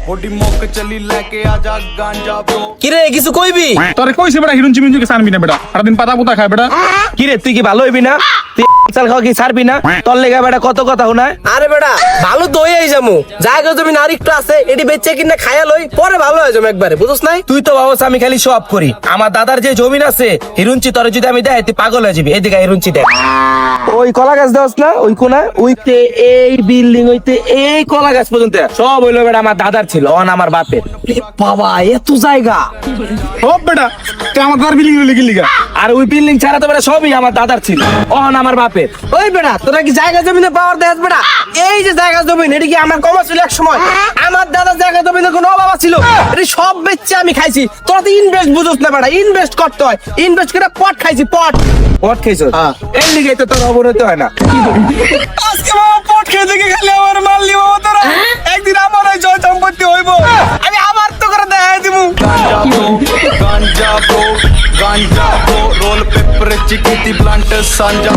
होडी मौक चली लेके आजा गांजा ब्रो কিরে কিছু কইবি? তোরে কইছে বেটা হিরুন চিমিন কে সানবি না বেটা সারাদিন পাতা পুতা খায় বেটা কিরে তুই কি ভালো হইবি না? তুই চাল খাওয়া কি ছাড়বি না? তোর লেগা বেটা কত কথা শোনা। আরে বেটা ভালো তো হইয়াই যামু, জায়গা জমি আর একটু আছে এটি বেচে কিনা খায়া লই, পরে ভালো হয়ে যাবো একবারে, বুঝছ নাই? তুই তো ভাবছ আমি খালি শো অফ করি। আমার দাদার যে জমিন আছে হিরুনচি, তোরে যদি আমি দেয় তুই পাগল হয়ে যাবি। এদিকে হিরুনচি দেখ, ওই কলা গাছ দেওয়াস না, ওই কোনা ওইতে এই বিল্ডিং হইতে এই কলা গাছ পর্যন্ত সব হইলো বেটা আমার দাদার ছিল, অন আমার বাপের। বাবা এত জায়গা ও বেটা তুই আমার দার বিলিং লিখি লিগা আর ওই বিল্ডিং ছাড়া তো বেটা সবই আমার দাদার ছিল, অন আমার বাপের। ওই বেটা তোরা কি জায়গা জমিনে পাওয়ার দেখ বেটা? এই যে জায়গা জমিন এটি কি আমার কমা ছিল এক সময়? আমার দাদার জায়গা জমিনে কোনো অভাব ছিল? এটি সব বেচে আমি খাইছি। তোরা তো ইনভেস্ট বুঝছ না বেটা, ইনভেস্ট করতে হয়, ইনভেস্ট করে পট খাইছি, পট খাইছো। এর লিগে তো তোর অবনতি হয় না। আজকে বাবা পট খেয়ে দেখে খালি আমার মারলি বাবা তোরা, একদিন আমার ওই জয় সম্পত্তি হইব, আমি আবার তো করে দেখাই দিমু। गांजा ब्रो गांजा ब्रो रोल पेपर चिकी ब्लंट सांजा